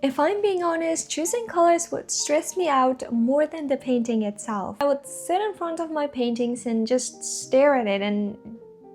If I'm being honest, choosing colors would stress me out more than the painting itself. I would sit in front of my paintings and just stare at it and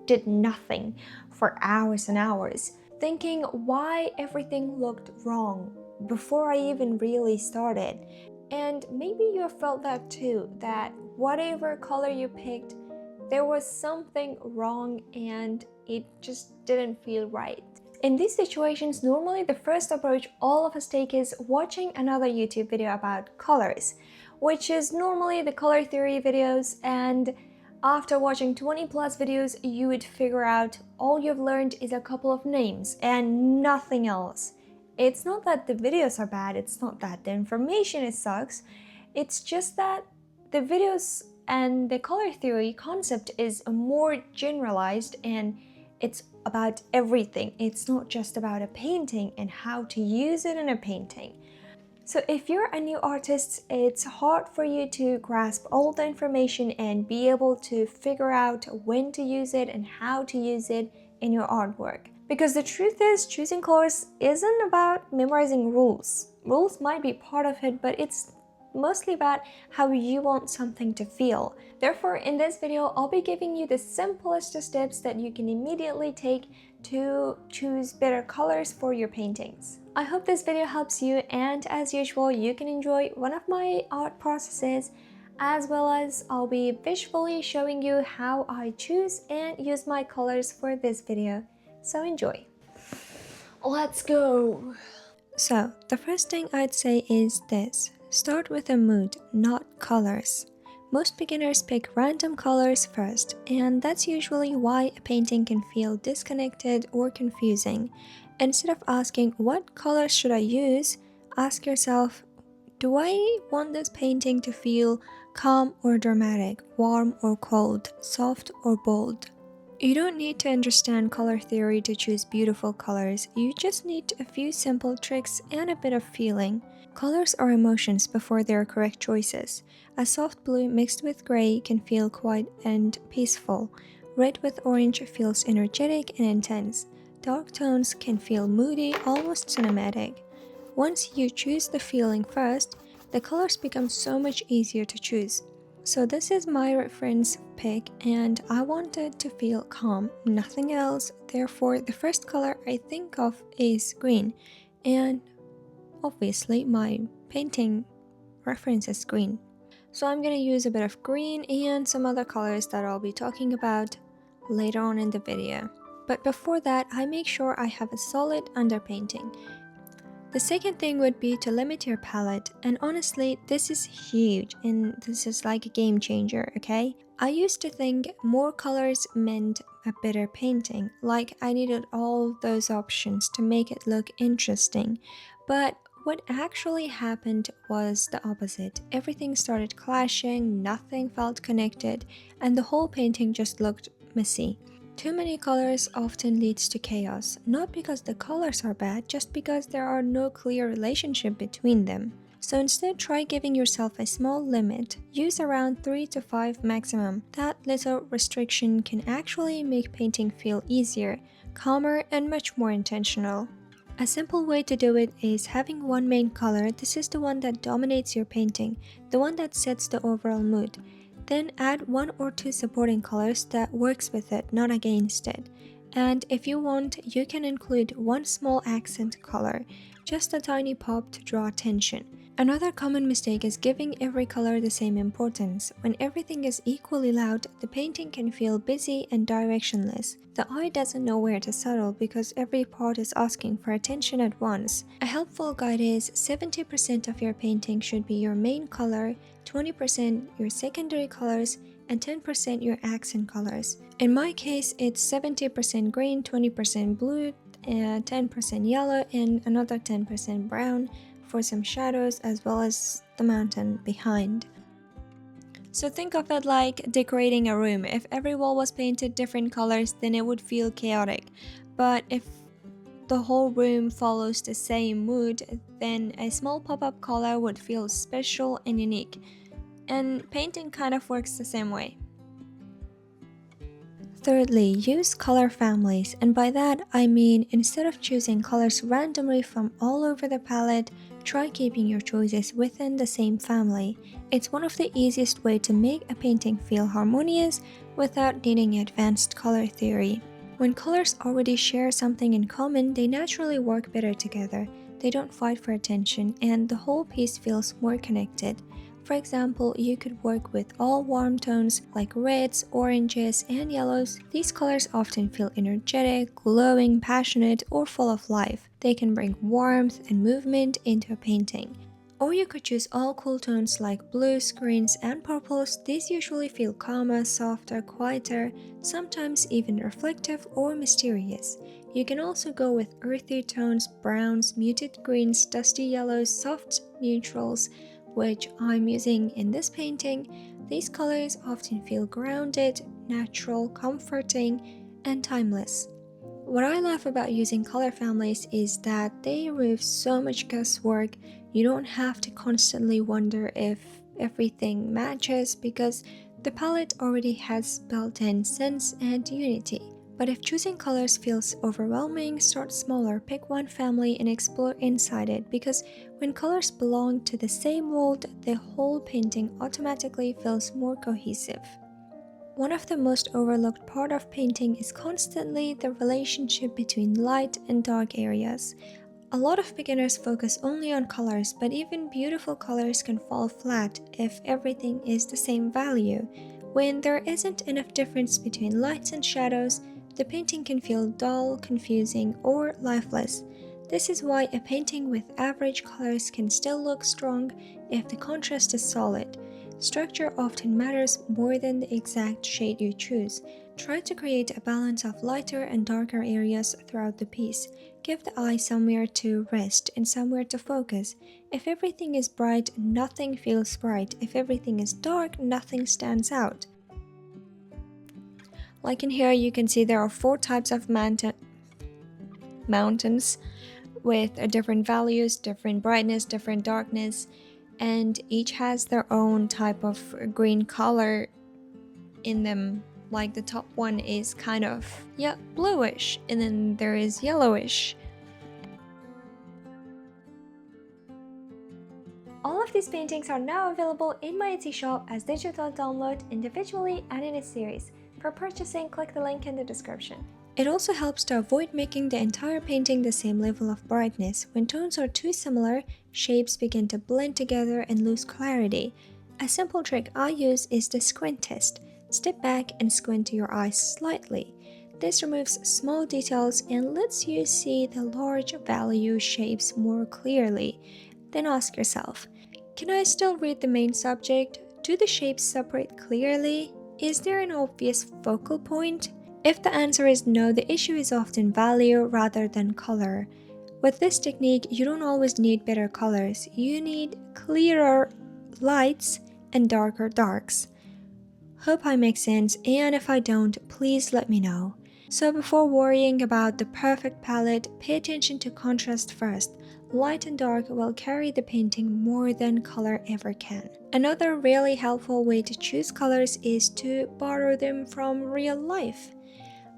did nothing for hours and hours, thinking why everything looked wrong before I even really started. And maybe you have felt that too, that whatever color you picked, there was something wrong and it just didn't feel right. In these situations, normally the first approach all of us take is watching another YouTube video about colors, which is normally the color theory videos, and after watching 20 plus videos, you would figure out all you've learned is a couple of names and nothing else. It's not that the videos are bad, it's not that the information sucks, it's just that the videos and the color theory concept is more generalized and it's about everything. It's not just about a painting and how to use it in a painting. So if you're a new artist, it's hard for you to grasp all the information and be able to figure out when to use it and how to use it in your artwork. Because the truth is, choosing colors isn't about memorizing rules. Rules might be part of it, but it's mostly about how you want something to feel. Therefore, in this video, I'll be giving you the simplest steps that you can immediately take to choose better colors for your paintings. I hope this video helps you, and as usual, you can enjoy one of my art processes, as well as I'll be visually showing you how I choose and use my colors for this video. So enjoy. Let's go! So, the first thing I'd say is this. Start with a mood, not colors. Most beginners pick random colors first, and that's usually why a painting can feel disconnected or confusing. Instead of asking, what colors should I use? Ask yourself, do I want this painting to feel calm or dramatic, warm or cold, soft or bold? You don't need to understand color theory to choose beautiful colors, you just need a few simple tricks and a bit of feeling. Colors are emotions before they are correct choices. A soft blue mixed with gray can feel quiet and peaceful. Red with orange feels energetic and intense. Dark tones can feel moody, almost cinematic. Once you choose the feeling first, the colors become so much easier to choose. So this is my reference pick, and I wanted to feel calm, nothing else. Therefore, the first color I think of is green, and obviously my painting reference is green. So I'm gonna use a bit of green and some other colors that I'll be talking about later on in the video. But before that, I make sure I have a solid underpainting. The second thing would be to limit your palette, and honestly, this is huge and this is like a game changer, okay? I used to think more colors meant a better painting, like I needed all those options to make it look interesting. But what actually happened was the opposite. Everything started clashing, nothing felt connected, and the whole painting just looked messy. Too many colors often leads to chaos, not because the colors are bad, just because there are no clear relationship between them. So instead, try giving yourself a small limit. Use around 3 to 5 maximum. That little restriction can actually make painting feel easier, calmer, and much more intentional. A simple way to do it is having one main color. This is the one that dominates your painting, the one that sets the overall mood. Then add 1 or 2 supporting colors that works with it, not against it. And if you want, you can include 1 small accent color, just a tiny pop to draw attention. Another common mistake is giving every color the same importance. When everything is equally loud, the painting can feel busy and directionless. The eye doesn't know where to settle because every part is asking for attention at once. A helpful guide is 70% of your painting should be your main color, 20% your secondary colors, and 10% your accent colors. In my case, it's 70% green, 20% blue, 10% yellow, and another 10% brown for some shadows as well as the mountain behind. So think of it like decorating a room. If every wall was painted different colors, then it would feel chaotic. But if the whole room follows the same mood, then a small pop-up color would feel special and unique. And painting kind of works the same way. Thirdly, use color families, and by that I mean instead of choosing colors randomly from all over the palette, try keeping your choices within the same family. It's one of the easiest ways to make a painting feel harmonious without needing advanced color theory. When colors already share something in common, they naturally work better together. They don't fight for attention, and the whole piece feels more connected. For example, you could work with all warm tones like reds, oranges, and yellows. These colors often feel energetic, glowing, passionate, or full of life. They can bring warmth and movement into a painting. Or you could choose all cool tones like blues, greens, and purples. These usually feel calmer, softer, quieter, sometimes even reflective or mysterious. You can also go with earthy tones, browns, muted greens, dusty yellows, soft neutrals, which I'm using in this painting. These colors often feel grounded, natural, comforting, and timeless. What I love about using color families is that they remove so much guesswork. You don't have to constantly wonder if everything matches because the palette already has built-in sense and unity. But if choosing colors feels overwhelming, start smaller, pick one family and explore inside it, because when colors belong to the same world, the whole painting automatically feels more cohesive. One of the most overlooked part of painting is constantly the relationship between light and dark areas. A lot of beginners focus only on colors, but even beautiful colors can fall flat if everything is the same value. When there isn't enough difference between lights and shadows, the painting can feel dull, confusing, or lifeless. This is why a painting with average colors can still look strong if the contrast is solid. Structure often matters more than the exact shade you choose. Try to create a balance of lighter and darker areas throughout the piece. Give the eye somewhere to rest and somewhere to focus. If everything is bright, nothing feels bright. If everything is dark, nothing stands out. Like in here, you can see there are 4 types of mountains with different values, different brightness, different darkness, and each has their own type of green color in them. Like the top one is kind of, bluish, and then there is yellowish. All of these paintings are now available in my Etsy shop as digital download individually and in a series. For purchasing, click the link in the description. It also helps to avoid making the entire painting the same level of brightness. When tones are too similar, shapes begin to blend together and lose clarity. A simple trick I use is the squint test. Step back and squint your eyes slightly. This removes small details and lets you see the large value shapes more clearly. Then ask yourself, can I still read the main subject? Do the shapes separate clearly? Is there an obvious focal point? If the answer is no, the issue is often value rather than color. With this technique, you don't always need better colors. You need clearer lights and darker darks. Hope I make sense, and if I don't, please let me know. So before worrying about the perfect palette, pay attention to contrast first. Light and dark will carry the painting more than color ever can. Another really helpful way to choose colors is to borrow them from real life.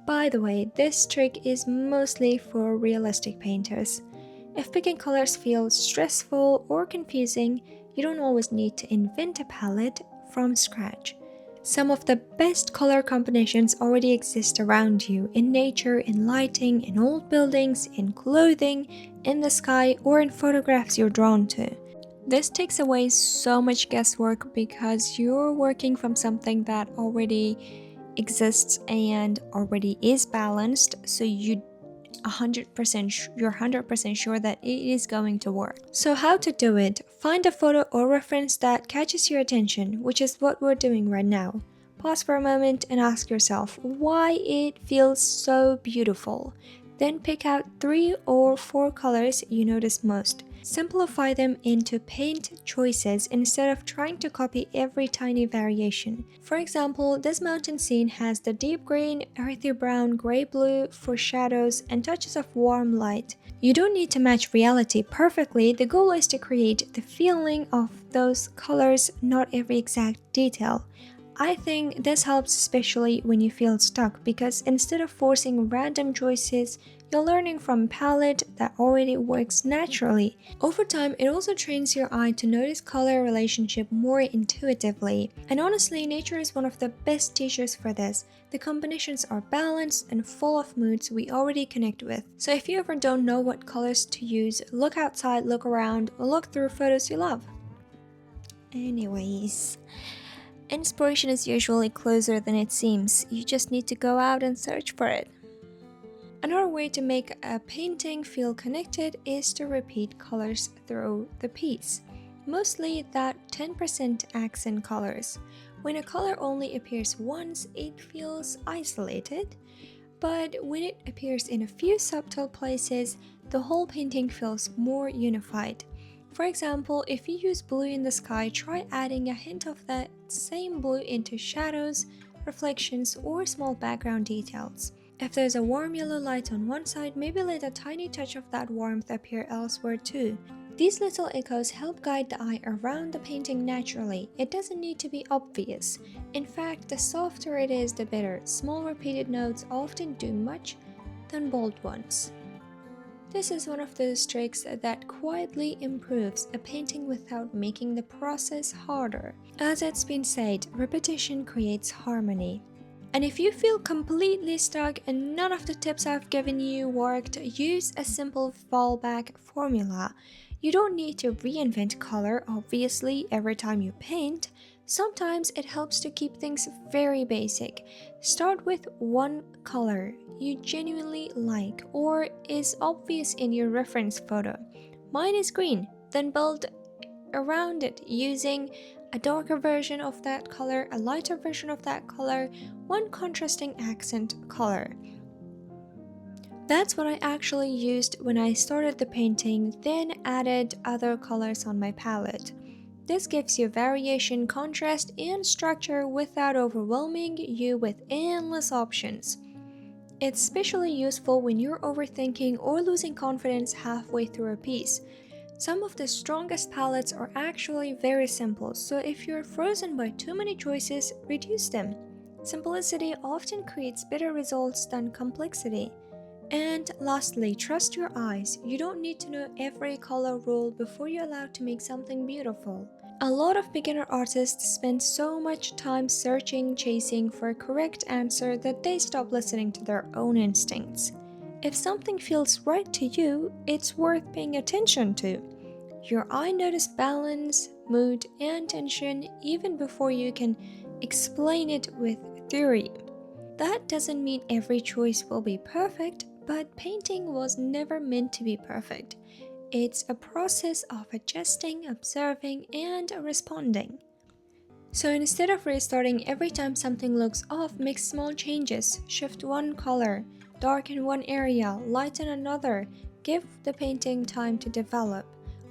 By the way, this trick is mostly for realistic painters. If picking colors feels stressful or confusing, you don't always need to invent a palette from scratch. Some of the best color combinations already exist around you, in nature, in lighting, in old buildings, in clothing, in the sky, or in photographs you're drawn to. This takes away so much guesswork because you're working from something that already exists and already is balanced, so you're 100% sure that it is going to work. So how to do it? Find a photo or reference that catches your attention, which is what we're doing right now. Pause for a moment and ask yourself why it feels so beautiful. Then pick out 3 or 4 colors you notice most. Simplify them into paint choices instead of trying to copy every tiny variation. For example, this mountain scene has the deep green, earthy brown, gray blue for shadows and touches of warm light. You don't need to match reality perfectly, the goal is to create the feeling of those colors, not every exact detail. I think this helps especially when you feel stuck because instead of forcing random choices, you're learning from a palette that already works naturally. Over time, it also trains your eye to notice color relationship more intuitively. And honestly, nature is one of the best teachers for this. The combinations are balanced and full of moods we already connect with. So if you ever don't know what colors to use, look outside, look around, or look through photos you love. Anyways, inspiration is usually closer than it seems. You just need to go out and search for it. Another way to make a painting feel connected is to repeat colors through the piece. Mostly that 10% accent colors. When a color only appears once, it feels isolated. But when it appears in a few subtle places, the whole painting feels more unified. For example, if you use blue in the sky, try adding a hint of that same blue into shadows, reflections, or small background details. If there's a warm yellow light on one side, maybe let a tiny touch of that warmth appear elsewhere too. These little echoes help guide the eye around the painting naturally. It doesn't need to be obvious. In fact, the softer it is, the better. Small repeated notes often do much than bold ones. This is one of those tricks that quietly improves a painting without making the process harder. As it's been said, repetition creates harmony. And if you feel completely stuck and none of the tips I've given you worked, use a simple fallback formula. You don't need to reinvent color, obviously, every time you paint. Sometimes it helps to keep things very basic. Start with one color you genuinely like or is obvious in your reference photo. Mine is green, then build around it using a darker version of that color, a lighter version of that color, one contrasting accent color. That's what I actually used when I started the painting, then added other colors on my palette. This gives you variation, contrast, and structure without overwhelming you with endless options. It's especially useful when you're overthinking or losing confidence halfway through a piece. Some of the strongest palettes are actually very simple, so if you're frozen by too many choices, reduce them. Simplicity often creates better results than complexity. And lastly, trust your eyes. You don't need to know every color rule before you're allowed to make something beautiful. A lot of beginner artists spend so much time searching, chasing for a correct answer that they stop listening to their own instincts. If something feels right to you, it's worth paying attention to. Your eye notices balance, mood, and tension even before you can explain it with theory. That doesn't mean every choice will be perfect, but painting was never meant to be perfect. It's a process of adjusting, observing, and responding. So instead of restarting every time something looks off, make small changes. Shift one color, darken one area, lighten another. Give the painting time to develop.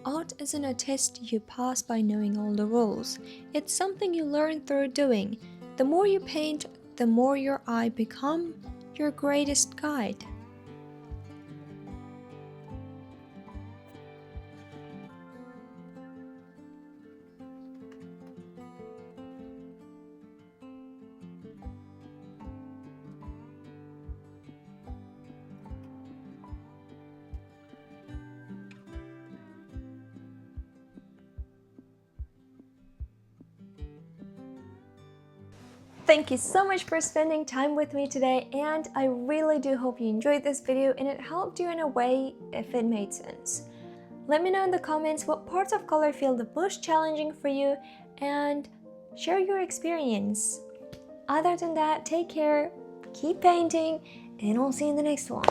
Art isn't a test you pass by knowing all the rules. It's something you learn through doing. The more you paint, the more your eye becomes your greatest guide. Thank you so much for spending time with me today, and I really do hope you enjoyed this video and it helped you in a way if it made sense. Let me know in the comments what parts of color feel the most challenging for you and share your experience. Other than that, take care, keep painting, and I'll see you in the next one.